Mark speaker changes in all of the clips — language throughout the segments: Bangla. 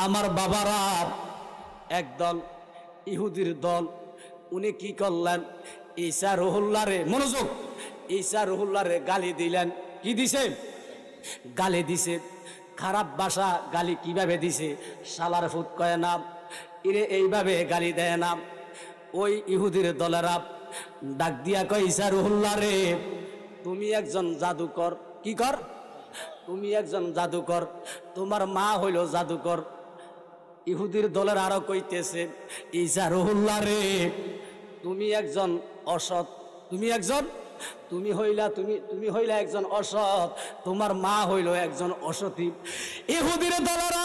Speaker 1: আমার বাবারা একদল ইহুদির দল, উনি কি করলেন? ঈসা রুহুল্লাহরে, মনোযোগ, ঈসা রুহুল্লাহরে গালি দিলেন। কি দিছে? গালি দিছে। খারাপ ভাষা গালি কিভাবে দিছে? শালার ফুট কয় না, ইরে এইভাবে গালি দেয় না। ওই ইহুদির দলেরা ডাক দিয়া কয়, ঈসা রুহুল্লাহরে তুমি একজন জাদুকর। কি কর? তুমি একজন জাদুকর, তোমার মা হইল জাদুকর। ইহুদির দলের আরো কইতেছে, ঈসা রুহুল্লাহরে তুমি একজন অসৎ, তুমি হইলা একজন অসৎ, তোমার মা হইল একজন অসতী। ইহুদির দলেরা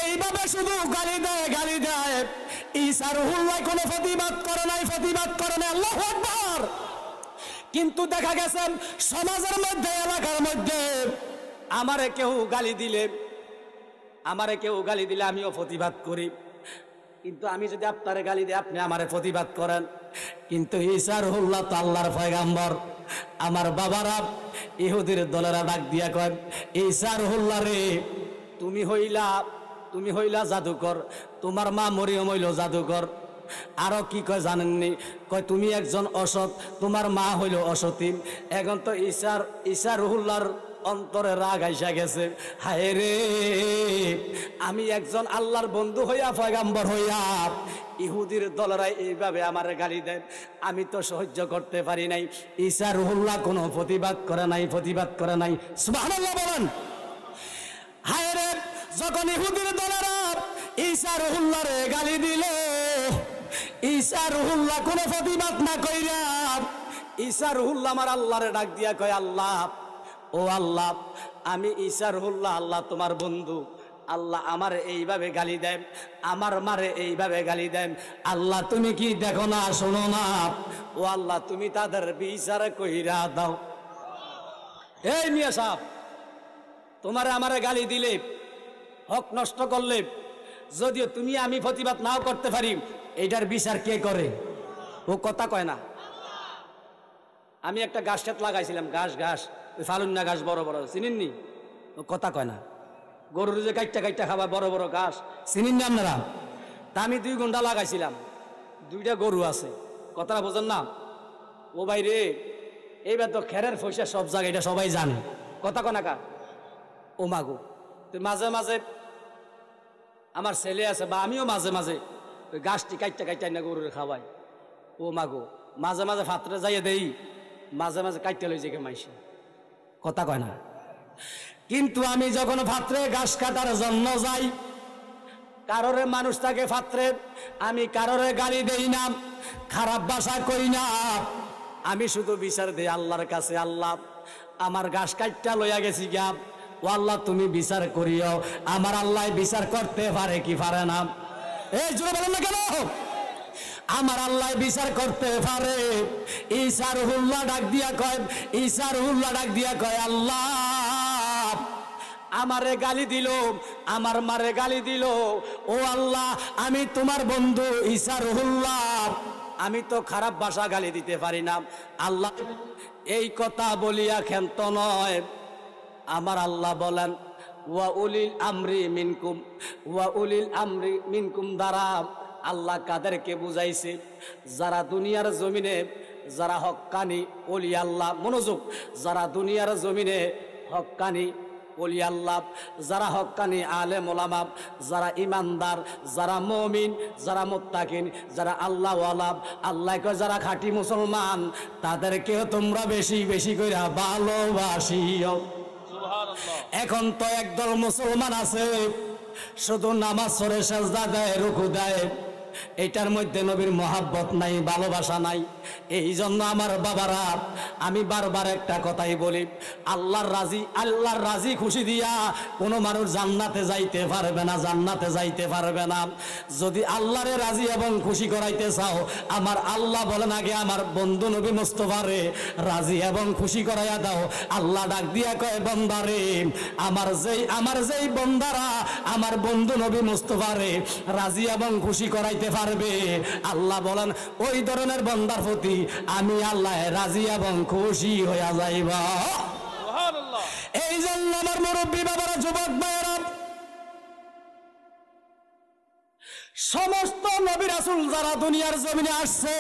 Speaker 1: এইভাবে শুধু গালি দেয়। ঈসা রুহুল্লাহ কোনো প্রতিবাদ করে নাই। আল্লাহু আকবার। কিন্তু দেখা গেছে সমাজের মধ্যে, এলাকার মধ্যে আমারে কেউ গালি দিলে আমিও প্রতিবাদ করি। কিন্তু আমি যদি আপনারে গালি দিই, আপনি আমারে প্রতিবাদ করেন। কিন্তু ঈসা রুহুল্লাহ তো আল্লাহর পয়গাম্বর। আমার বাবারা ইহুদির দলেরা ডাক দিয়া কয়, ঈসা রুহুল্লাহ রে তুমি হইলা জাদুকর, তোমার মা মরিয়ম হইল জাদুকর। আরো কি কয় জানেননি? কয় তুমি একজন অসৎ, তোমার মা হইল অসতী। এখন তো ঈসা রুহুল্লাহর অন্তরে রাগ আইসা গেছে। হায় রে, আমি একজন আল্লাহর বন্ধু হইয়া, পয়গাম্বর হইয়া ইহুদির দলেরা এইভাবে আমার গালি দেয়, আমি তো সহ্য করতে পারি নাই। ঈসা রুহুল্লাহ কোনো প্রতিবাদ করে নাই। সুবহানাল্লাহ বলেন। হায় রে, যখন ইহুদির দলেরা ঈসা রুহুল্লাহরে গালি দিল, ঈসা রুহুল্লাহ কোনো প্রতিবাদ না কইরা ঈসা রুহুল্লাহ আমার আল্লাহরে ডাক দিয়া কয়, আল্লাহ, ও আল্লাহ, আমি ঈসা রুহুল্লাহ, আল্লাহ তোমার বন্ধু, আল্লাহ আমার এইভাবে গালি দেন, আমার মারে এইভাবে গালি দেন। আল্লাহ তুমি কি দেখো না, শোনো না? ও আল্লাহ, তুমি তাদের বিচার কইরা দাও। এই মিয়া সাহেব, তোমারে আমারে গালি দিলে, হক নষ্ট করলে, যদিও তুমি আমি প্রতিবাদ নাও করতে পারি, এইটার বিচার কে করে? ও কথা কয় না। আমি একটা গাছ ক্ষেত লাগাইছিলাম, ঘাস ওই ফালুন্না ঘাস, বড় বড়, চিনেননি? ও কথা কয় না। গরুর যে কাইটটা খাবা, বড় বড় ঘাস, চিনেন না আপনারা? তা আমি 2 ঘন্টা লাগাইছিলাম, 2টা গরু আছে, কথাটা বোঝেন না? ও ভাই রে, এইবার তো খেরের পয়সা সব জায়গায়, এটা সবাই জানে। কথা কয় না কা? ও মাগো, তো মাঝে মাঝে আমার ছেলে আছে বা আমিও মাঝে মাঝে ওই গাছটি কাইটটা না গরুরে খাওয়াই। ও মাগো, মাঝে মাঝে ফাতরে যাইয়ে দেই, মাঝে মাঝে কাইটটা লই যে মাইসে। কথা কয় না। কিন্তু আমি যখন ফাতরে ঘাস কাটার জন্য যাই, কারোরে মানুষ থাকে ফাতরে, আমি কারোরে গালি দেই না, খারাপ ভাষা কই না, আমি শুধু বিচার দেই আল্লাহর কাছে। আল্লাহ, আমার ঘাস কাটটা লইয়া গেছি গা, ও আল্লাহ তুমি বিচার করিও। আমার আল্লাহ বিচার করতে পারে কি পারে না? এই জোরে বলেন না কেন? আমার আল্লাহ বিচার করতে পারে। ঈসা রুহুল্লাহ ডাক দিয়া কয়, আল্লাহ আমারে গালি দিল, আমার মারে গালি দিল, ও আল্লাহ আমি তোমার বন্ধু ঈসা রুহুল্লাহ, আমি তো খারাপ ভাষা গালি দিতে পারি না। আল্লাহ এই কথা বলিয়া ক্ষান্ত নয়, আমার আল্লাহ বলেন, ওয়া উলিল আমরি মিনকুম দ্বারা আল্লাহ কাদেরকে বুঝাইছে? যারা দুনিয়ার জমিনে যারা হক্কানি ওলি আল্লাহ, মনোযোগ, যারা দুনিয়ার জমিনে হক্কানি ওলি আল্লাহ, যারা হক্কানি আলেম ওলামা, যারা ইমানদার, যারা মুমিন, যারা মুত্তাকিন, যারা আল্লাহওয়ালা, আল্লাহকে যারা খাঁটি মুসলমান, তাদেরকেও তোমরা বেশি বেশি করে ভালোবাসিও। এখন তো একদল মুসলমান আছে শুধু নামাজ পড়ে সেজদা দেয়, রুকু দেয়, এটার মধ্যে নবীর মহাব্বত নাই, ভালোবাসা নাই। এই জন্য আমার বাবারা, আমি বারবার একটা কথাই বলি, আল্লাহর রাজি খুশি দিয়া কোনো মানুষ জান্নাতে যাইতে পারবে না। যদি আল্লাহরে রাজি এবং খুশি করাইতে চাও, আমার আল্লাহ বলেন আগে আমার বন্ধু নবী মুস্তাফারে রাজি এবং খুশি করাইয়া দাও। আল্লাহ ডাক দিয়া কয়, বান্দারে, আমার যেই বন্দারা আমার বন্ধু নবী মুস্তাফারে রাজি এবং খুশি করাইতে পারবে, আল্লাহ বলেন ওই ধরনের বান্দার প্রতি আমি আল্লাহ রাজি এবং খুশি হইয়া যাইবা। সুবহানাল্লাহ। এই জন্য আমার মুরব্বী বাবারা, যুবক ভাইয়েরা, সমস্ত নবী রাসূল যারা দুনিয়ার জমিনে আসছে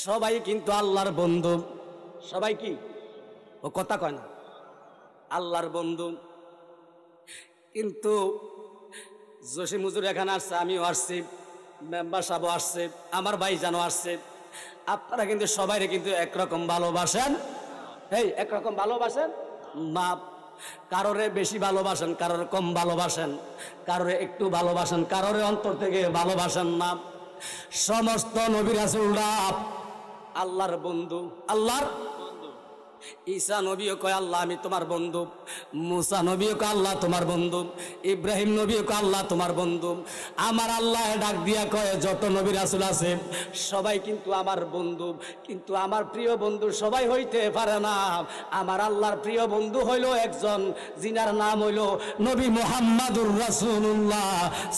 Speaker 1: সবাই কিন্তু আল্লাহর বন্ধু। সবাই কি ও কথা কয় না, আল্লাহর বন্ধু। কিন্তু জসিম হুজুর এখানে আসছে, আমিও আসছি, মেম্বার সাহেব আসছে, আমার ভাই জানো আসছে। আপনারা কিন্তু সবাইরে কিন্তু একরকম ভালোবাসেন, এই একরকম ভালোবাসেন না। কারোরে বেশি ভালোবাসেন, কারোরে কম ভালোবাসেন, কারোরে একটু ভালোবাসেন, কারোরে অন্তর থেকে ভালোবাসেন না। সমস্ত নবী রাসূলরা আল্লাহর বন্ধু, আল্লাহর। ঈসা নবীও কয় আল্লাহ আমি তোমার বন্ধু, মুসা নবীও কয় আল্লাহ তোমার বন্ধু, ইব্রাহিম নবীও কয় আল্লাহ তোমার বন্ধু। আমার আল্লাহ ডাক দিয়া কয় যত নবী রাসূল আছে সবাই কিন্তু আমার বন্ধু। কিন্তু আমার প্রিয় বন্ধু সবাই হইতে পারে না। আমার আল্লাহর প্রিয় বন্ধু হইল একজন, যিনার নাম হইল নবী মুহাম্মাদুর রাসূলুল্লাহ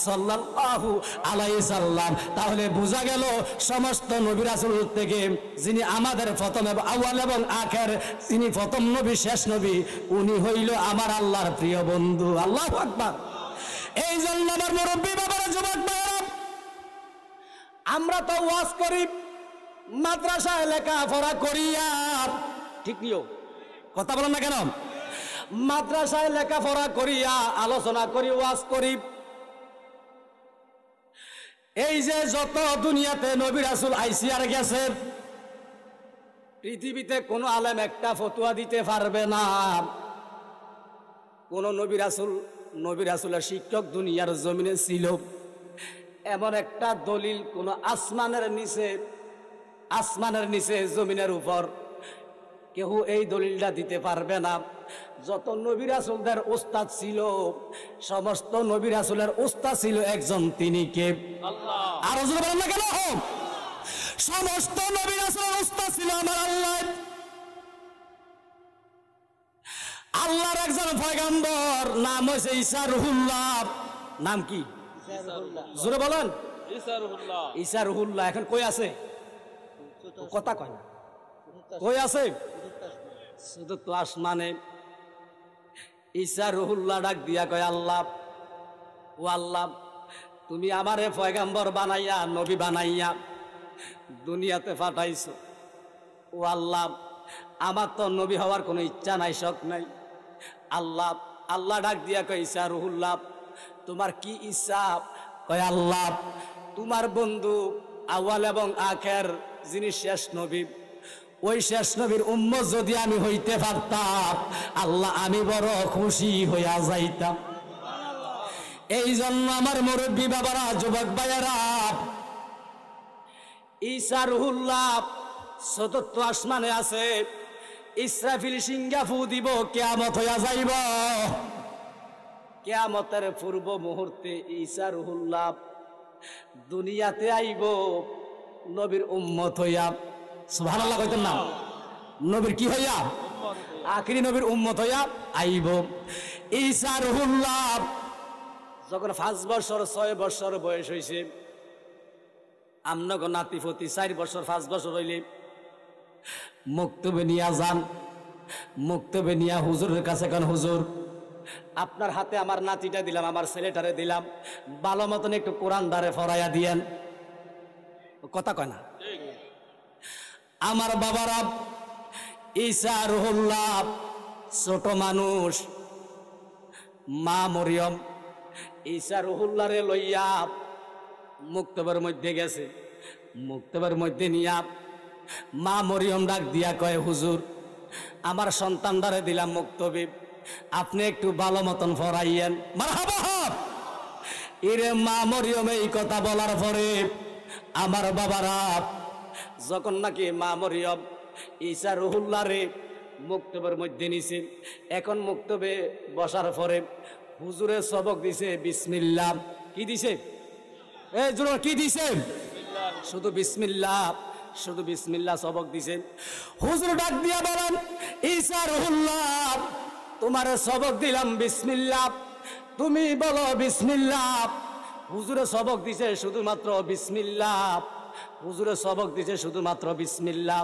Speaker 1: সাল্লাল্লাহু আলাইহি সাল্লাম। তাহলে বোঝা গেল সমস্ত নবী রাসূল থেকে যিনি আমাদের প্রথম আউয়াল এবং আখের, তিনি প্রথম নবী শেষ নবী, উনি হইল আমার আল্লাহর প্রিয় বন্ধু। আল্লাহু আকবার। এই জন্য আমার মুরব্বী বাবারা, যুবক ভাইরা, আমরা তো ওয়াজ করি, মাদ্রাসায় লেখাপড়া করিয়া, ঠিক নিও কথা বলেন না কেন? মাদ্রাসায় লেখাপড়া করিয়া আলোচনা করি, ওয়াজ করি। এই যে যত দুনিয়াতে নবী রাসূল আইসি আর গেছে, পৃথিবীতে কোনো আলেম একটা ফতোয়া দিতে পারবে না কোন নবী রাসূলের শিক্ষক দুনিয়ার জমিনে ছিল এমন একটা দলিল কোন আসমানের নিচে জমিনের উপর কেউ এই দলিলটা দিতে পারবে না। যত নবী রাসূলদের উস্তাদ ছিল, সমস্ত নবী রাসূলের উস্তাদ ছিল একজন, তিনি কে? আল্লাহ। আর হুজুর বলেন না কেন? সমস্ত নবী রাসূলের উস্তাদ ছিল আমার আল্লাহ। আল্লাহর একজন পয়গম্বর নাম হইছে ঈসা রুহুল্লাহ। নাম কি? জোরে বলেন। ঈসা রুহুল্লাহ এখন কই আছে? কথা কয় না, কই আছে? শুধু তো আসমানে। ঈসা রুহুল্লাহ ডাক দিয়া কয় আল্লাহ, ও আল্লাহ, তুমি আমারে পয়গম্বর বানাইয়া, নবী বানাইয়া দুনিয়াতে পাঠাইছো। ও আল্লাহ, আমার তো নবী হওয়ার কোনো ইচ্ছা নাই, শখ নাই। আল্লাহ আল্লাহ ডাক দিয়া কয় ঈসা রুহুল্লাহ, তোমার কি ইচ্ছা? কয় আল্লাহ, তোমার বন্ধু আউয়াল এবং আখের যিনি শেষ নবী, ওই শেষ নবীর উম্মত যদি আমি হইতে পারতাম আল্লাহ আমি বড় খুশি হইয়া যাইতাম। এই জন্য আমার মুরব্বী বাবারা, যুবক ভাইয়েরা, ঈসা রুহুল্লাহ চতুর্থ আসমানে আছে। ইসরাফিল সিংহা ফু দিব, কিয়ামত হইয়া যাইব। কিয়ামতের পূর্ব মুহূর্তে ঈসা রুহুল্লাহ দুনিয়াতে আইব নবীর উম্মত হইয়া। সুবহানাল্লাহ কইতেন না? নবীর কি হইয়া? আখিরি নবীর উম্মত হইয়া আইব। ঈসা রুহুল্লাহ যখন 5 বছর 6 বছর বয়স হইছে, আমনগো নাতিফতি 4 বছর 5 বছর হইলে মক্তবে নিয়া যান। মক্তবে নিয়া হুজুরের কাছে কান, হুজুর আপনার হাতে আমার নাতিটা দিলাম, আমার ছেলেটারে দিলাম, ভালো মতন একটু কোরআন দ্বারে ফরাইয়া দিয়েন। কথা কয় না? আমার বাবারা, ঈসা রুহুল্লাহ ছোট মানুষ, মা মরিয়ম ঈসা রুহুল্লাহরে লইয়া মুক্তবের মধ্যে গেছে। মুক্তবের মধ্যে নিয়া মা মরিয়ম ডাক দিয়া কয়, হুজুর আমার সন্তানদারে দিলাম মুক্তবে, আপনি একটু ভালো মতন ফরাইয়েন। মারহাবা। এরে মা মরিয়ম এই কথা বলার পরে আমার বাবারা, যখন নাকি মা মরিয়ম ঈসা রুহুল্লাহরে মুক্তবের মধ্যে নিছে, এখন মুক্তবে বসার পরে হুজুরে সবক দিছে বিসমিল্লাহ। কি দিছে? এই জোরে কি দিছে? শুধু বিসমিল্লাহ, শুধু বিসমিল্লাহ সবক দিছে। হুজুর ডাক দিয়া বলেন, ঈসা রুহুল্লাহ তোমার সবক দিলাম বিসমিল্লাহ, তুমি বলো বিসমিল্লাহ। হুজুরে সবক দিছে শুধুমাত্র বিসমিল্লাহ। হুজুরে সবক দিছে শুধুমাত্র বিসমিল্লাহ।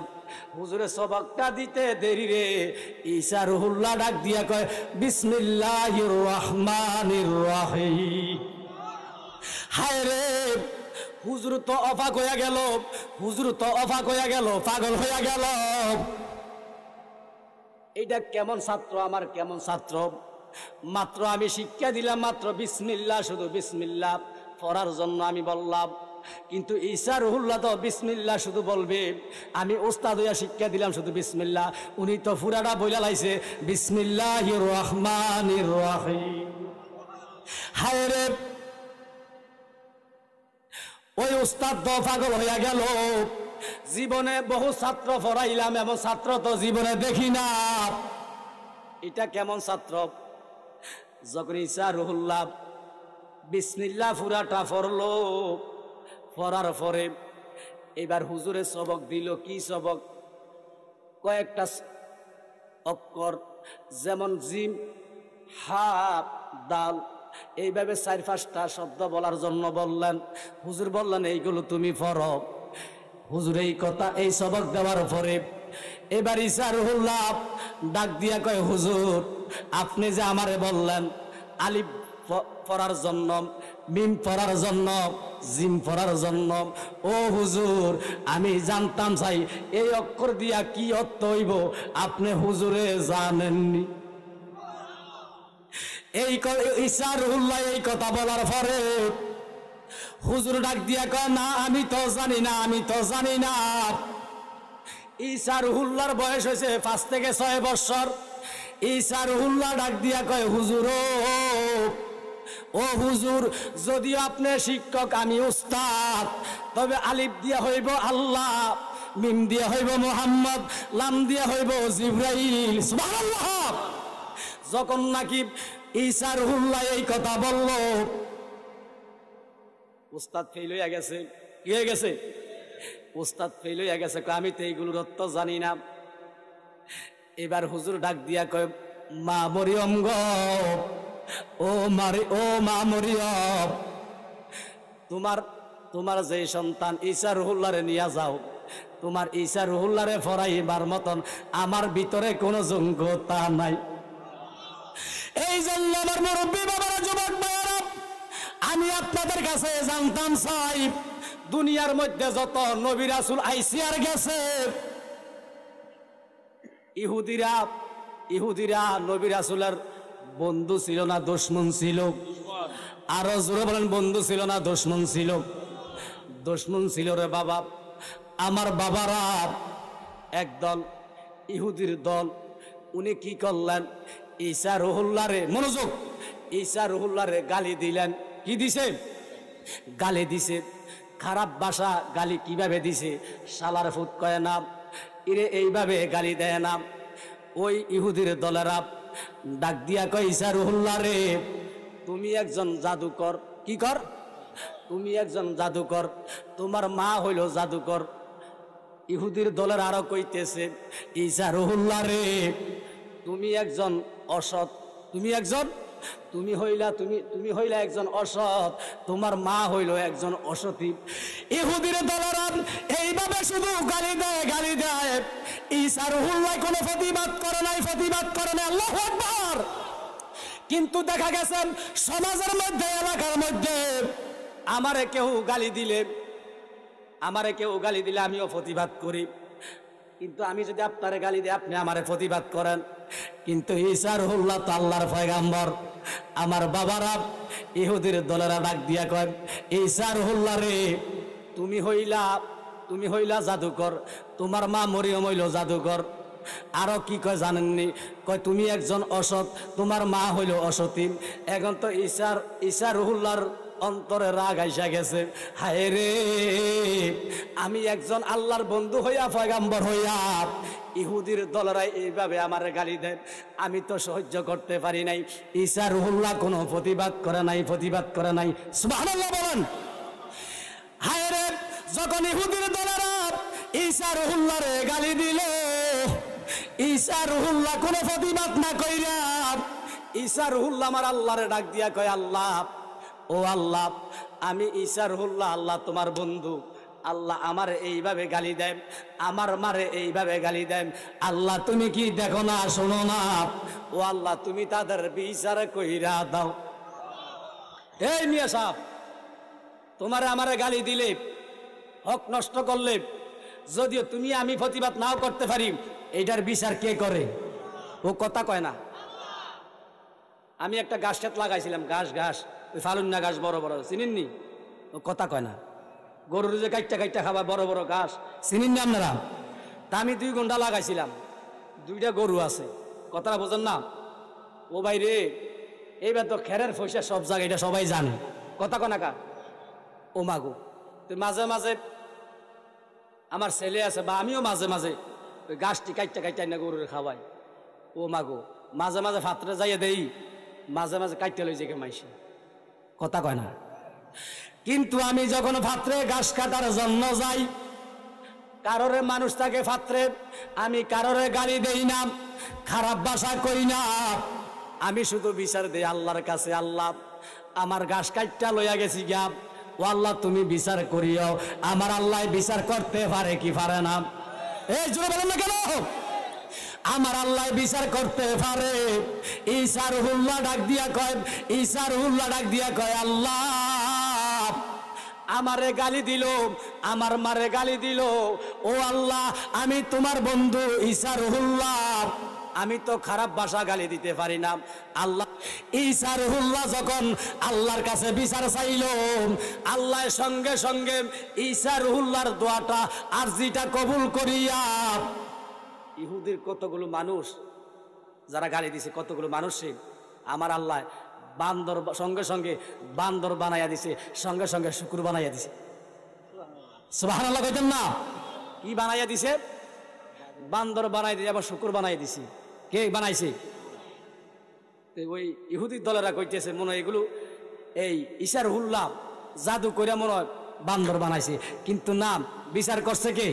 Speaker 1: হুজুরে সবকটা দিতে দেরি রে, ঈসা রুহুল্লাহ ডাক দিয়া কয় বিসমিল্লাহির রহমানির রহিম। হায় রে, হুজুর তো অবাক হইয়া গেল, হুজুর তো অবাক হইয়া গেল, পাগল হইয়া গেল। এইটা কেমন ছাত্র, আমার কেমন ছাত্র। মাত্র আমি শিক্ষা দিলাম, মাত্র বিসমিল্লাহ, শুধু বিসমিল্লাহ পড়ার জন্য আমি বললাম। কিন্তু ঈসা রুহুল্লাহ তো বিসমিল্লাহ শুধু বলবে, আমি ওস্তাদ হইয়া শিক্ষা দিলাম শুধু বিসমিল্লাহ, উনি তো পুরাটা বইলা লাইছে বিসমিল্লাহির রহমানির রহিম। হায় রে, ওই উস্তাদ তো পাগল হইয়া গেল। জীবনে বহু ছাত্র পড়াইলাম, এমন ছাত্র তো জীবনে দেখি না। এটা কেমন ছাত্র। যখন ঈসা রুহুল্লাহ বিসমিল্লাহ পুরাটা পড়লো, পড়ার পরে এবার হুজুরে সবক দিল। কি সবক? কয়েকটা অক্ষর, যেমন জিম, হা, দাল, এইভাবে 4-5টা শব্দ বলার জন্য বললেন। হুজুর বললেন এইগুলো তুমি পড়ো। হুজুর এই কথা, এই সবক দেওয়ার পরে এবার ঈসা রুহুল্লাহ ডাক দিয়া কয়, হুজুর আপনি যে আমারে বললেন আলিফ পড়ার জন্য, মিম পড়ার জন্য, জিম পড়ার জন্য, ও হুজুর আমি জানতাম চাই এই অক্ষর দিয়া কি অর্থ হইব, আপনি হুজুরে জানেননি। এই ঈসা রুহুল্লাহ এই কথা বলার পরে হুজুর ডাক দিয়া কয়, না আমি তো জানি না, আমি তো জানি না। ঈসা রুহুল্লাহর বয়স হয়েছে 5 থেকে 6 বছর। ঈসা রুহুল্লাহ ডাক দিয়া কয়, হুজুর ও হুজুর, যদিও আপনি শিক্ষক আমি উস্তাদ, তবে আলিফ দিয়া হইব আল্লাহ, মিম দিয়া হইব মুহাম্মদ, লাম দিয়া হইব জিবরাইল। সুবহানাল্লাহ। যখন নাকি ঈসা রুহুল্লাহ এই কথা বলল, উস্তাদ ফেল হইয়া গেছে। কি হয়ে গেছে? উস্তাদ ফেল হইয়া গেছে। আমি তো এইগুলোর অর্থ জানি না। এবার হুজুর ডাক দিয়া কয়, মা মরিয়ম গো, ও মা মরিয়ম, তোমার যে সন্তান ঈসা রুহুল্লাহরে নিয়া যাও, তোমার ঈসা রুহুল্লাহরে ফরাইবার মতন আমার ভিতরে কোনো যোগ্যতা নাই। এই জন্য আমার মুরব্বী বাবারা, যুবক ভাইয়েরা, আমি আপনাদের কাছে জানতাম চাই, দুনিয়ার মধ্যে যত নবী রাসূল আইছে আর গেছে, ইহুদিরা নবী রাসূলের বন্ধু ছিল না দুশমন ছিল? আরো জোরে বলেন, বন্ধু ছিল না দুশমন ছিল? দুশমন ছিল রে বাবা। আমার বাবারা একদল ইহুদির দল, উনি কি করলেন, ঈসা রুহুল্লাহরে, মনোযোগ, ঈসা রুহুল্লাহরে গালি দিলেন। কি দিছে? গালি দিছে। খারাপ ভাষা গালি কিভাবে দিছে? শালার ফুট কয় না, ইরে এইভাবে গালি দেয় না। ওই ইহুদির দলেরা ডাক দিয়া কয়, ঈসা রুহুল্লাহরে তুমি একজন জাদুকর। কি কর? তুমি একজন জাদুকর, তোমার মা হইল জাদুকর। ইহুদির দলের আরো কইতেছে, ঈসা রুহুল্লাহরে তুমি একজন অসৎ, তুমি হইলা একজন অসৎ, তোমার মা হইল একজন অসতী। ইহুদির দলেরা এইভাবে শুধু গালি দেয়। ঈসা রুহুল্লাহ কোনো প্রতিবাদ করে নাই। আল্লাহু আকবার। কিন্তু দেখা গেছে সমাজের মধ্যে, এলাকার মধ্যে আমারে কেউ গালি দিলে আমিও প্রতিবাদ করি। কিন্তু আমি যদি আপনারে গালি দিই, আপনি আমারে প্রতিবাদ করেন। কিন্তু ঈসা রুহুল্লাহ তো আল্লাহর পয়গাম্বর। আমার বাবারা ইহুদির দলেরা ডাক দিয়া কয়, ঈসা রুহুল্লাহ রে তুমি হইলা জাদুকর, তোমার মা মরিয়ম হইল জাদুকর। আরো কি কয় জানেননি? কয় তুমি একজন অসৎ, তোমার মা হইল অসতী। এখন তো ঈসা রুহুল্লাহর অন্তরে রাগ আইসা গেছে। হায় রে, আমি একজন আল্লাহর বন্ধু হইয়া, পয়গাম্বর হইয়া, ইহুদির দলেরাই এইভাবে আমার গালি দেন, আমি তো সহ্য করতে পারি নাই। ঈসা রুহুল্লাহ কোনো প্রতিবাদ করে নাই। সুবহানাল্লাহ বলেন। হায় রে, যখন ইহুদির দলেরা ঈসা রুহুল্লাহরে গালি দিল, ঈসা রুহুল্লাহ কোনো প্রতিবাদ না কইরা ঈসা রুহুল্লাহ আমার আল্লাহরে ডাক দিয়া কয়, আল্লাহ, ও আল্লাহ, আমি ঈসা রুহুল্লাহ, আল্লাহ তোমার বন্ধু, আল্লাহ আমার এইভাবে গালি দেন, আমার মারে এইভাবে গালি দেন, আল্লাহ তুমি কি দেখো না, শোনো না? ও আল্লাহ, তুমি তাদের বিচার কইরা দাও। এই মিয়া সাহেব, তোমারে আমারে গালি দিলে, হক নষ্ট করলে, যদিও তুমি আমি প্রতিবাদ নাও করতে পারি, এইটার বিচার কে করে? ও কথা কয় না। আমি একটা গাছ ক্ষেত লাগাইছিলাম, ঘাস ওই ফালুন্না গাছ বড় বড়, চিনেননি? ও কথা কয় না। গরুর যে কাইটটা খাবার বড় বড় ঘাস, চিনেননি আপনারা? তা আমি 2 ঘন্টা লাগাইছিলাম, 2টা গরু আছে, কথাটা বোঝেন না? ও ভাই রে, এইবার তো খেরের পয়সা সব জায়গায়, এটা সবাই জানে, কথা কয় না কা? ও মাগো, তো মাঝে মাঝে আমার ছেলে আছে বা আমিও মাঝে মাঝে ওই গাছটি কাইটটা না গরুর খাওয়াই। ও মাগো, মাঝে মাঝে ফাত্রে যাইয়ে দেই, মাঝে মাঝে কাইটটা লই যে মাইসি, কথা কয় না। কিন্তু আমি যখন ফাত্রে ঘাস কাটার জন্য যাই, কারোরে মানুষ থাকে ফাত্রে, আমি কারোরে গালি দেই না, খারাপ ভাষা কই না, আমি শুধু বিচার দেই আল্লাহর কাছে। আল্লাহ, আমার ঘাস কাইটটা লইয়া গেছি গা, ও আল্লাহ তুমি বিচার করিও। আমার আল্লাহ বিচার করতে পারে কি পারে না? এই জোরে বলেন না কেন? আমার আল্লাহ বিচার করতে পারে। ঈসা রুহুল্লাহ ডাক দিয়া কয়, আল্লাহ আমারে গালি দিল, আমার মারে গালি দিল, ও আল্লাহ আমি তোমার বন্ধু ঈসা রুহুল্লাহ, আমি তো খারাপ ভাষা গালি দিতে পারি না। আল্লাহ, ঈসা রুহুল্লাহ যখন আল্লাহর কাছে বিচার চাইল, আল্লাহ সঙ্গে সঙ্গে ঈসা রুহুল্লাহর দোয়াটা আরজিটা কবুল করিয়া ইহুদির কতগুলো মানুষ যারা গালি দিছে, কতগুলো মানুষে আমার আল্লাহ বান্দর সঙ্গে সঙ্গে বান্দর বানাইয়া দিছে, সঙ্গে সঙ্গে শুকুর বানাইয়া দিছে। সুবহানাল্লাহ কইতেন না? কি বানাইয়া দিছে? বান্দর বানাই দিয়ে আবার শুকুর বানাই দিছি। কে বানাইছে? ওই ইহুদি দলেরা কইতেছে মনে হয় এগুলো এই ঈসা রুহুল্লাহ জাদু কইরা মনে হয় বান্দর বানাইছে, কিন্তু নাম বিচার করছে কে?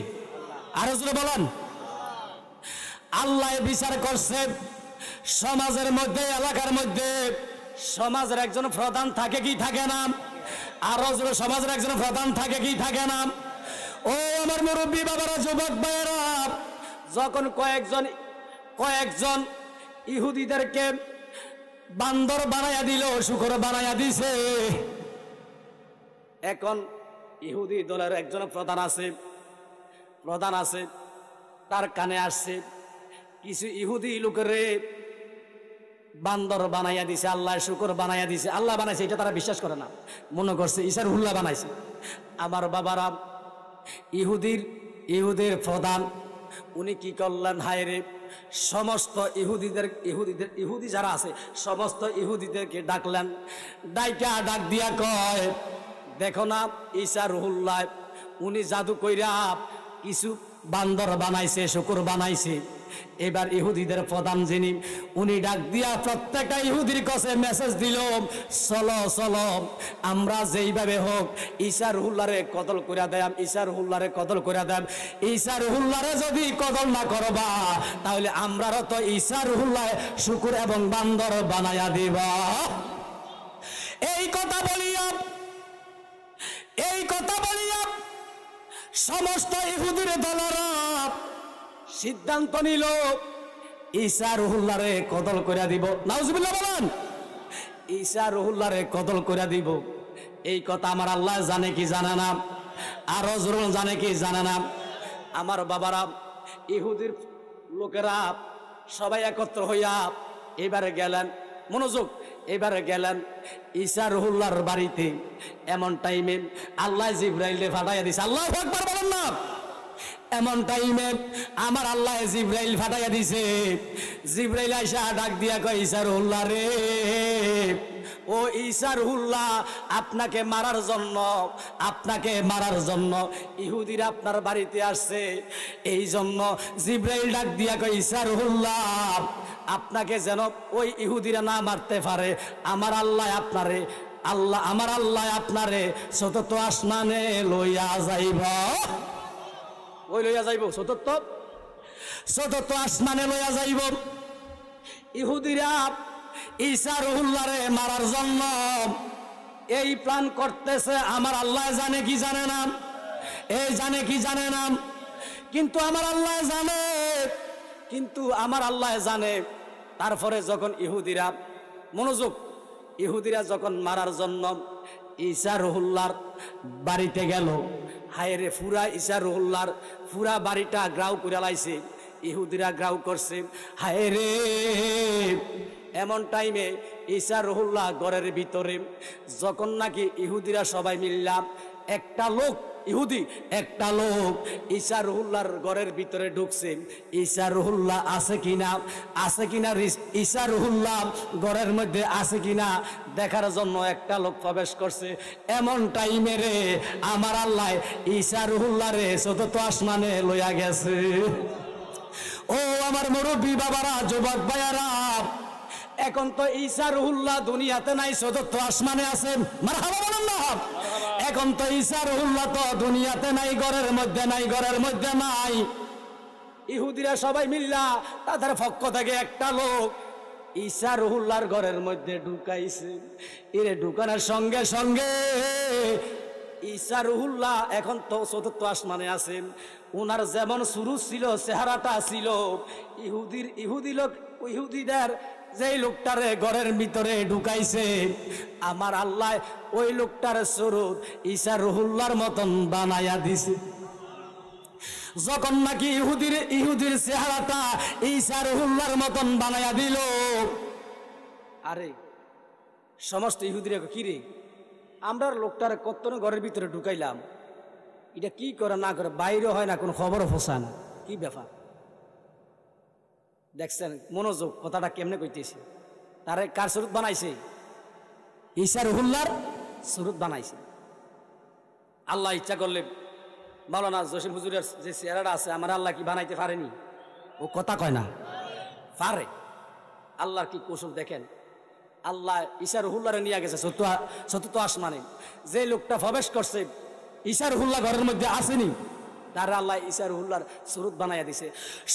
Speaker 1: আরো জোরে বলেন। আল্লাহ বিচার করছে। সমাজের মধ্যে, এলাকার মধ্যে সমাজের একজন প্রধান থাকে কি থাকে না? আরো জোরে, সমাজের একজন প্রধান থাকে কি থাকে না? ও আমার মুরব্বী বাবারা, যুবক ভাইয়েরা, যখন কয়েকজন ইহুদিদেরকে বান্দর বানাইয়া দিল, শুকর বানাইয়া দিছে, এখন ইহুদি দলের একজন প্রধান আছে, তার কানে আসছে কিছু ইহুদি লোকেরে বান্দর বানাইয়া দিছে, আল্লাহ শুকর বানাইয়া দিছে। আল্লাহ বানাইছে এটা তারা বিশ্বাস করে না, মনে করছে ঈসা রুহুল্লাহ বানাইছে। আমার বাবারা, ইহুদের প্রধান উনি কি করলেন? হায় রে, সমস্ত ইহুদি যারা আছে সমস্ত ইহুদিদেরকে ডাকলেন, ডাক দিয়া কয়, দেখো না ঈসা রুহুল্লাহ উনি জাদু কইরা কিছু বান্দর বানাইছে, শুকুর বানাইছে। এবার ইহুদিদের প্রধান যিনি, উনি ডাক দিয়া প্রত্যেকটা ইহুদির কাছে মেসেজ দিল, চলো চলো আমরা যেইভাবে হোক ঈসা রুহুল্লাহরে কতল করে দেয়, ঈসা রুহুল্লাহরে কতল করে দেয়। ঈসা রুহুল্লাহরে যদি কতল না করবা, তাহলে আমরাও তো ঈসা রুহুল্লাহ শুকুর এবং বান্দর বানায়া দিবা। এই কথা বলিয়া সমস্ত ইহুদির দলেরা সিদ্ধান্ত নিল ঈসা রুহুল্লাহরে কতল করে দিব। নাউজুবিল্লাহ বলেন। ঈসা রুহুল্লাহরে কতল করে দিব। এই কথা আমার আল্লাহ জানে কি জানে না? আরো জরুর জানে কি জানে না? আমার বাবারা, ইহুদির লোকেরা সবাই একত্র হইয়া এবারে গেলেন, মনোযোগ, এবারে গেলেন ঈসা রুহুল্লাহর বাড়িতে। এমন টাইমে আল্লাহ জিবরাইলে ফাটাইয়া দিছে। আল্লাহু আকবার বলেন না? এমন টাইমে আমার আল্লাহ জিবরাইল ফাটাইয়া দিছে। জিবরাইল আইসা ডাক দিয়া কয়, ঈসা রুহুল্লাহ রে, ও ঈসা রুহুল্লাহ, আপনাকে মারার জন্য ইহুদিরা আপনার বাড়িতে আসছে। এই জন্য জিবরাইল ডাক দিয়া কয়, ঈসা রুহুল্লাহ, আপনাকে যেন ওই ইহুদিরা না মারতে পারে, আমার আল্লাহ আপনারে চতুর্থ আসমানে লইয়া যাইব। ওই লইয়া যাইব, চতুর্থ আসমানে লইয়া যাইব। ইহুদিরা ঈসা রুহুল্লাহরে মারার জন্য এই প্ল্যান করতেছে। আমার আল্লাহ জানে কি জানে না? জানে কি জানে না? কিন্তু আমার আল্লাহ জানে। তারপরে যখন ইহুদিরা, মনোযোগ, ইহুদিরা যখন মারার জন্য ঈসা রুহুল্লাহর বাড়িতে গেল। হায় রে, পুরা ঈসা রুহুল্লাহর পুরা বাড়িটা গ্রাউ করে লাইছে, ইহুদিরা গ্রাউ করছে। হায় রে, এমন টাইমে ঈসা রুহুল্লাহ ঘরের ভিতরে, যখন নাকি ইহুদিরা সবাই মিললাম, একটা লোক ইহুদি একটা লোক ঈসা রুহুল্লাহর ঘরের ভিতরে ঢুকছে। ঈসা রুহুল্লাহ আছে কিনা ঈসা রুহুল্লাহ ঘরের মধ্যে আছে কিনা দেখার জন্য একটা লোক প্রবেশ করছে। এমন টাইমে রে আমার আল্লাহ ঈসা রুহুল্লাহ রে চতুর্থ আসমানে লইয়া গেছে। ও আমার মুরব্বী বাবারা, যুবক ভাইয়ারা, এখন তো ঈসা রুহুল্লাহ দুনিয়াতে নাই, চতুর্থ আসমানে আছেন। মারহাবা বলুন না। এখন তো ঈসা রুহুল্লাহ তো দুনিয়াতে নাই, ঘরের মধ্যে নাই। ইহুদিরা সবাই মিল্লা তাদের পক্ষ থেকে একটা লোক ঈসা রুহুল্লাহর ঘরের মধ্যে ঢুকাইছে। এরে ঢুকানোর সঙ্গে সঙ্গে ঈসা রুহুল্লাহ এখন তো চতুর্থ আসমানে আছেন। ওনার যেমন শুরু ছিল, চেহারাটা ছিল ইহুদিদের যেই লোকটারে ঘরের ভিতরে ঢুকাইছে, আমার আল্লাহ ওই লোকটার স্বরূপ ঈসা রুহুল্লাহর মতন বানাইয়া দিছে। যখন নাকি ইহুদির চেহারাটা ঈসা রুহুল্লাহর মতন বানাইয়া দিল, আরে সমস্ত ইহুদিরা কি রে, আমরা লোকটার কত ঘরের ভিতরে ঢুকাইলাম, এটা কি করে না করে বাইরে হয় না, কোনো খবরও ফোসান, কি ব্যাপার? দেখছেন মনোযোগ, কথাটা কেমনে কইতেছে। তারে কার সুরত বানাইছে? ঈসা রুহুল্লাহর সুরত বানাইছে। আল্লাহ ইচ্ছা করলে মাওলানা জসিম হুজুরের যে চেহারাটা আছে, আমার আল্লাহ কি বানাইতে পারেনি? ও কথা কয় না, পারে। আল্লাহর কি কৌশল দেখেন। আল্লাহ ঈসা রুহুল্লাহরে নিয়ে গেছে চতুর্থ আসমানে। যে লোকটা প্রবেশ করছে, ঈসা রুহুল্লাহ ঘরের মধ্যে আসেনি, তার আল্লাহ ঈসা রুহুল্লাহর সুরত বানাইয়া দিছে।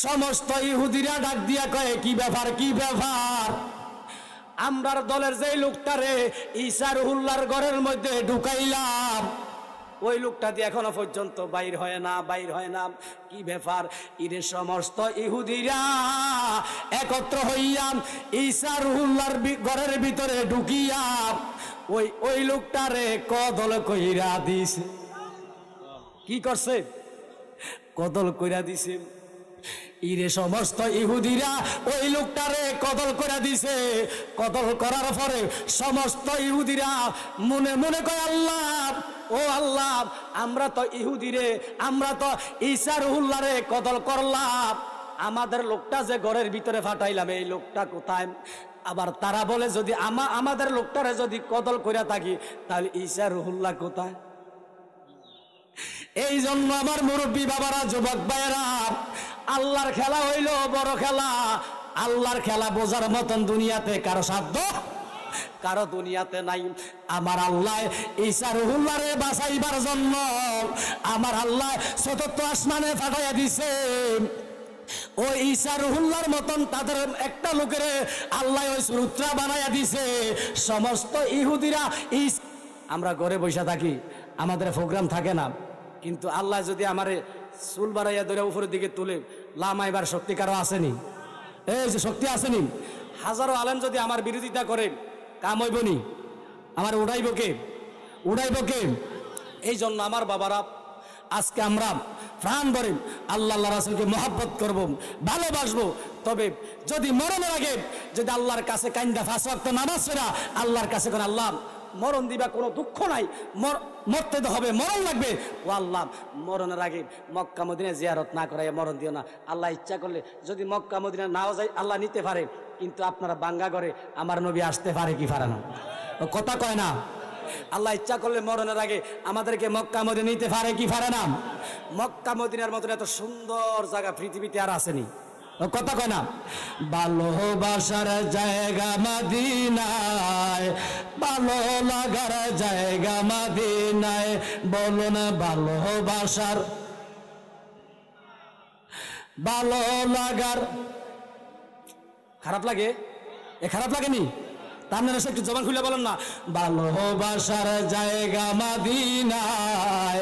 Speaker 1: সমস্ত ইহুদিরা ডাক দিয়া কয়, কি ব্যাপার, কি ব্যাপার? আমরার দলের যে লোকটারে ঈসা রুহুল্লাহর ঘরের মধ্যে ঢুকাইলাম, ওই লোকটা দিয়ে এখনো পর্যন্ত বাইর হয় না, কি ব্যাপার? ইরে সমস্ত ইহুদিরা একত্র হইয়া ঈসা রুহুল্লাহর ঘরের ভিতরে ঢুকিয়া ওই লোকটারে কদল কইরা দিছে। কি করছে? কদল কইরা দিছে। ইরে সমস্ত ইহুদিরা ওই লোকটারে কদল করে দিছে। কদল করার পরে সমস্ত ইহুদিরা মনে মনে কয়, আল্লাহ, ও আল্লাহ, আমরা তো ইহুদিরে, আমরা তো ঈসা রুহুল্লাহরে কদল করলাম, আমাদের লোকটা যে ঘরের ভিতরে ফাটাইলাম, এই লোকটা কোথায়? আবার তারা বলে, যদি আমাদের লোকটারে যদি কদল কইরা থাকি, তাহলে ঈসা রুহুল্লাহ কোথায়? এই জন্য আমার মুরব্বী বাবারা, যুবক ভাইয়েরা, আল্লাহর খেলা হইল বড় খেলা। আল্লাহর খেলা বোঝার মতন দুনিয়াতে কারো সাধ্য, কারো দুনিয়াতে নাই। আমার আল্লাহ ঈসা রুহুল্লাহরে বাঁচাইবার জন্য আমার আল্লাহ চতুর্থ আসমানে পাঠাইয়া দিছে। ওই ঈসা রুহুল্লাহর মতন তাদের একটা লোকের আল্লাহ ওই সুরুত্রা বানাইয়া দিছে। সমস্ত ইহুদিরা আমরা ঘরে বসে থাকি, আমাদের প্রোগ্রাম থাকে না, কিন্তু আল্লাহ যদি আমারে চুল বাড়াইয়া ধরে উপরের দিকে তুলে লামাইবার শক্তি কারো আসেনি? এই যে শক্তি আসেনি। হাজারো আলেম যদি আমার বিরোধিতা করে, কাম হইবনি, আমার উড়াইব কে? এই জন্য আমার বাবারা, আজকে আমরা প্রাণ ভরে আল্লাহ রাসূলকে মহব্বত করব, ভালোবাসবো। তবে যদি মরণের আগে যদি আল্লাহর কাছে কাইন্দা 5 ওয়াক্ত নামাজ পড়া আল্লাহর কাছে কোন, আল্লাহ মরণ দিবা, কোনো দুঃখ নাই, মরতে তো হবে, মরণ লাগবে, ও আল্লাহ মরণের আগে মক্কা মদিনা জিয়ারত না করাইয়া মরণ দিও না। আল্লাহ ইচ্ছা করলে যদি মক্কা মদিনা নাও যায়, আল্লাহ নিতে পারে, কিন্তু আপনারা বাঙ্গা করে আমার নবী আসতে পারে কি পারে না? কথা কয় না। আল্লাহ ইচ্ছা করলে মরণের আগে আমাদেরকে মক্কা মদিনা নিতে পারে কি পারে না? মক্কা মদিনার মতন এত সুন্দর জায়গা পৃথিবীতে আর আসেনি। কথা কয় না। ভালোবাসার জায়গা মদিনায়, ভালো লাগার জায়গা মদিনায়, বলো না ভালোবাসার, ভালো লাগার। খারাপ লাগে? খারাপ লাগেনি? তার মানে একটু জবান খুলে বলেন না, ভালোবাসার জায়গা মদিনায়,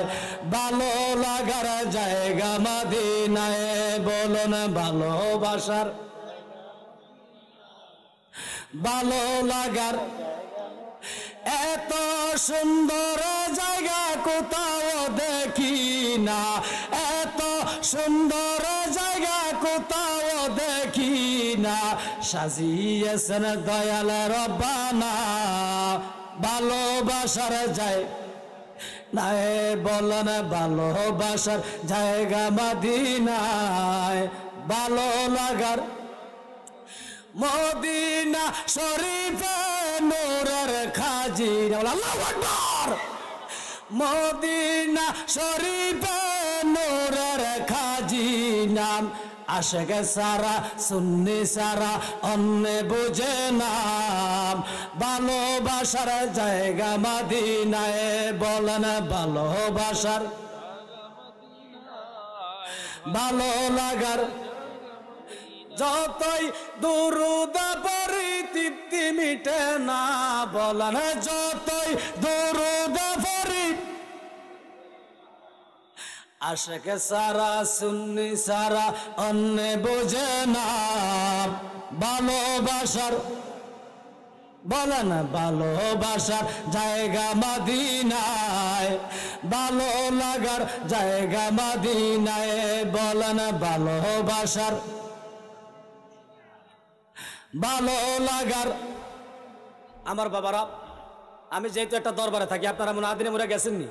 Speaker 1: ভালো লাগার জায়গা মদিনায়, বলো না ভালোবাসার, ভালো লাগার। এত সুন্দর জায়গা কোথাও দেখি না, এত সুন্দর জায়গা কোথাও দেখি না, সাজিয়েছেন দয়াল রব্বানা ভালোবাসার যায় নাই, বলেন ভালোবাসার জায়গা মদিনায়, ভালো লাগার মদিনা শরীফে নূরের খাজিনা, আল্লাহু আকবার, মদিনা শরীফে নূরের খাজিনা, আশেক সারা সুন্নি সারা অন্য বুঝে না, ভালোবাসার জায়গা মদিনায়, বলেন ভালোবাসার ভালো লাগার, যতই দুরুদ পড়ি তৃপ্তি মিটে না, বলেন যতই দুরুদ পড়ি, আশেক সারা সুন্নি সারা অন্য বুঝে না, ভালোবাসার বলেন ভালোবাসার জায়গা মদিনায়, ভালো লাগার জায়গা মদিনায়, বলেন ভালোবাসার ভালো লাগার। আমার বাবারা, আমি যেহেতু একটা দরবারে থাকি, আপনারা মনে আদিনে মনে গেছেননি,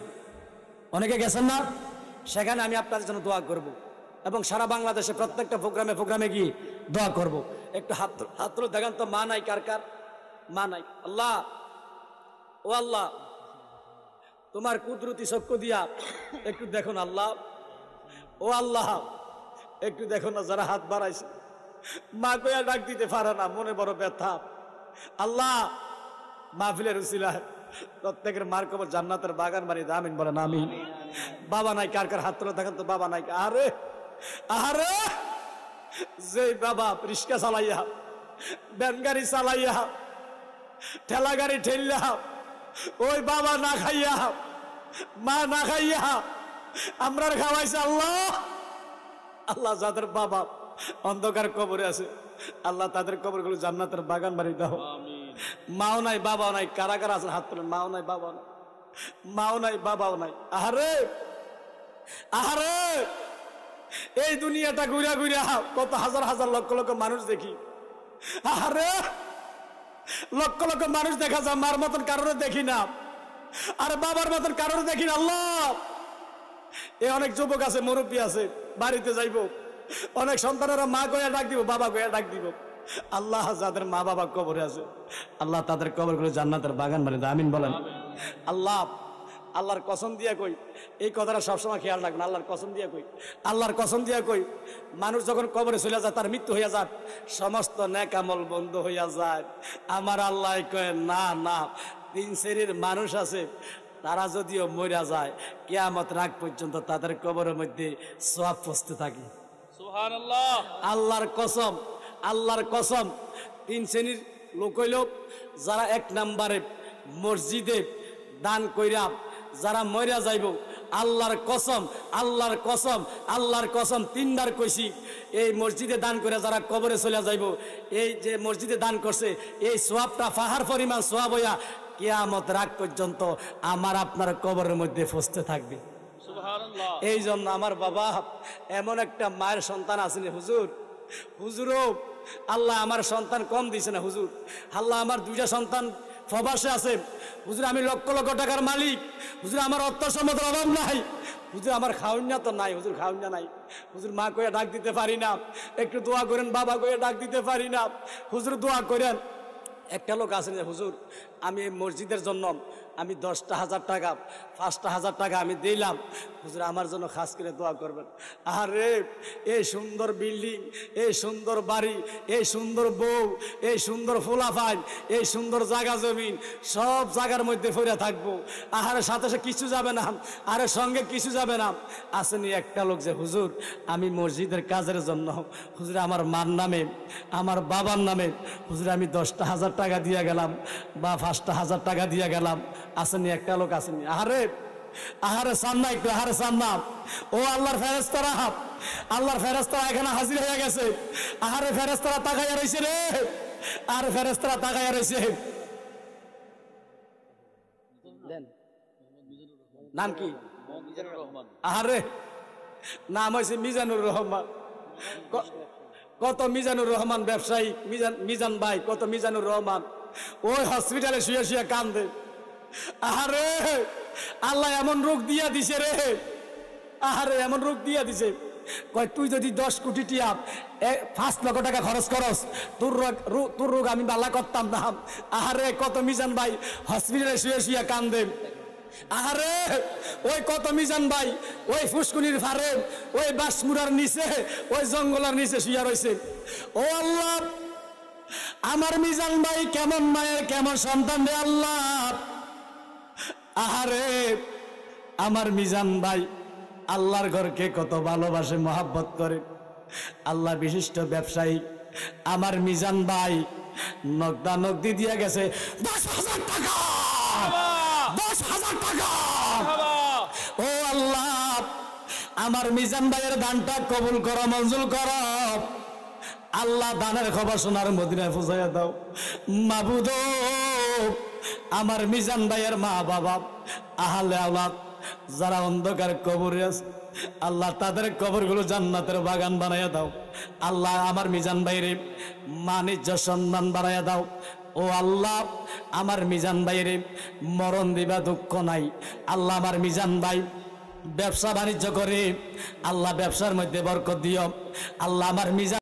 Speaker 1: অনেকে গেছেন না, সেখানে আমি আপনাদের জন্য দোয়া করব এবং সারা বাংলাদেশে প্রত্যেকটা প্রোগ্রামে গিয়ে দোয়া করব। একটু হাত তুলে দেখান তো, মা নাই কার কার? মা নাই? আল্লাহ, ও আল্লাহ, তোমার কুদরতি চক্ষু দিয়া একটু দেখুন আল্লাহ, ও আল্লাহ একটু দেখুন না, যারা হাত বাড়াইছে মা কইয়া ডাক দিতে পারে না, মনে বড় ব্যথা। আল্লাহ মাহফিলের উসিলায় প্রত্যেকের মার কবর জান্নাতের বাগান বাড়ি আমিন বলেন আমিন। বাবা নাই কার কার? হাত তুলে দেখেন তো, বাবা নাই? আরে আরে, যে বাবা রিক্সা চালাইয়া, ভ্যান গাড়ি চালাইয়া, ঠেলা গাড়ি ঠেললা, ওই বাবা না খাইয়া, মা না খাইয়া আমরা খাওয়াইছে। আল্লাহ আল্লাহ, যাদের বাবা অন্ধকার কবরে আছে আল্লাহ তাদের কবরগুলো জান্নাতের বাগান বাড়ি দাও। মাও নাই বাবাও নাই, কারা কারা আছে হাত তুলেন? মাও নাই বাবাও নাই, মাও নাই বাবাও নাই। আহারে আহারে, এই দুনিয়াটা ঘুরা ঘুরা কত হাজার হাজার লক্ষ লক্ষ মানুষ দেখি। আহারে, লক্ষ লক্ষ মানুষ দেখা যায়, মার মতন কারোর দেখি না, আর বাবার মতন কারোর দেখি না। আল্লাহ, এই অনেক যুবক আছে, মুরব্বী আছে, বাড়িতে যাইব, অনেক সন্তানেরা মা কইয়া ডাক দিব, বাবা কইয়া ডাক দিব। আল্লাহ, যাদের মা বাবা কবরে আছে আল্লাহ তাদের কবরগুলো জান্নাতের বাগান বানিয়ে দাও আমিন বলেন। আল্লাহ, আল্লাহর কসম দিয়া কই, এই কথাটা সবসময় খেয়াল রাখবেন। আল্লাহর কসম দিয়া কই, আল্লাহর কসম দিয়া কই, মানুষ যখন কবরে চলে যায়, তার মৃত্যু হইয়া যায়, সমস্ত নেক আমল বন্ধ হইয়া যায়। আমার আল্লাহ কয় না না, তিন শ্রেণীর মানুষ আছে, তারা যদিও মরিয়া যায়, কিয়ামত রাগ পর্যন্ত তাদের কবরের মধ্যে সওয়াব পৌঁছতে থাকে। সুবহানাল্লাহ, আল্লাহর কসম, আল্লাহর কসম। তিন শ্রেণীর লোক হইল, যারা এক নম্বরে মসজিদে দান কইরা যারা মরিয়া যাইব, আল্লাহর কসম, আল্লাহর কসম, আল্লাহর কসম, তিনবার কইছি, এই মসজিদে দান করে যারা কবরে চলে যাইব, এই যে মসজিদে দান করছে, এই সওয়াবটা পাহাড় পরিমাণ সওয়াব হইয়া কিয়ামত রাগ পর্যন্ত আমার আপনার কবরের মধ্যে পৌঁছতে থাকবে। সুবহানাল্লাহ। এই জন্য আমার বাবা এমন একটা মায়ের সন্তান আছেন, হুজুর, হুজুরও আল্লাহ আমার সন্তান কম দিছে না হুজুর, আল্লাহ আমার দুইটা সন্তান প্রবাসে আছে হুজুর, আমি লক্ষ লক্ষ টাকার মালিক হুজুর, আমার অর্থ সম্পদের অভাব নাই হুজুর, আমার খাউন্যা তো নাই হুজুর, খাউন্যা নাই হুজুর, মা কইয়া ডাক দিতে পারি না, একটু দোয়া করেন, বাবা কইয়া ডাক দিতে পারি না হুজুর, দোয়া করেন। একটা লোক আছেন যে হুজুর, আমি মসজিদের জন্য আমি 10,000 টাকা 5,000 টাকা আমি দিলাম হুজুর, আমার জন্য খাস করে দোয়া করবেন। আরে এই সুন্দর বিল্ডিং, এই সুন্দর বাড়ি, এই সুন্দর বউ, এই সুন্দর ফুলাফাইন, এই সুন্দর জায়গা জমিন, সব জায়গার মধ্যে পড়ে থাকবো, আহারের সাথে সাথে কিছু যাবে না, আরে সঙ্গে কিছু যাবে না। আসেনি একটা লোক যে হুজুর, আমি মসজিদের কাজের জন্য হুজুর আমার মার নামে, আমার বাবার নামে হুজুর আমি 10,000 টাকা দিয়ে গেলাম বা 5,000 টাকা দিয়ে গেলাম। আসেনি একটা লোক? আসেনি? আহারে আহারে চান না একটু? আহারে চান না? ও আল্লাহর ফেরেশতারা, আল্লাহর ফেরেশতারা এখানে হাজির হয়ে গেছে। আহারে ফেরেশতারা তাকাইয়া রইছে রে, আর ফেরেশতারা তাকাইয়া রইছে। নাম কি? আরে নাম হয়েছে মিজানুর রহমান। কত মিজানুর রহমান ব্যবসায়ী, মিজান ভাই, কত মিজানুর রহমান ওই হসপিটালে শুয়ে শুয়ে কান্দে। আরে আল্লাহ এমন রোগ দিয়া দিছে রে, আরে এমন রোগ দিয়া দিছে, কয় তুই যদি 10 কোটি টিয়া 5 লক্ষ টাকা খরচ করস, তোর রোগ আমি বালা করতাম না। আরে কত মিজান ভাই হসপিটালে শুয়ে শুয়ে কান্দে। আরে ওই কত মিজান ভাই ওই ফুসকুনির ফারে, ওই বাসমুরার নিচে, ওই জঙ্গলের নিচে শুয়ে রয়েছে। ও আল্লাহ, আমার মিজান ভাই কেমন মায়ের কেমন সন্তান রে আল্লাহ। আহারে আমার মিজান ভাই আল্লাহর ঘরকে কত ভালোবাসে, মহাব্বত করে। আল্লাহ বিশিষ্ট ব্যবসায়ী আমার মিজান ভাই নগদা নগদি দিয়ে গেছে 10,000 টাকা, 10,000 টাকা। ও আল্লাহ, আমার মিজান ভাইয়ের দানটা কবুল করো, মঞ্জুর করো। আল্লাহ দানের খবর শোনার মদিনায় পৌঁছাইয়া দাও মাবুদ। আমার মিজান ভাইয়ের মা বাবা, আহলে আওলাদ যারা অন্ধকার কবরে আছে, আল্লাহ তাদের কবরগুলো জান্নাতের বাগান বানাইয়া দাও। আল্লাহ আমার মিজান ভাইরে মানিজ্য সম্মান বাড়াইয়া দাও। ও আল্লাহ, আমার মিজান ভাইরে মরণ দিবা দুঃখ নাই। আল্লাহ আমার মিজান ভাই ব্যবসা বাণিজ্য করে, আল্লাহ ব্যবসার মধ্যে বরকত দিও। আল্লাহ আমার মিজান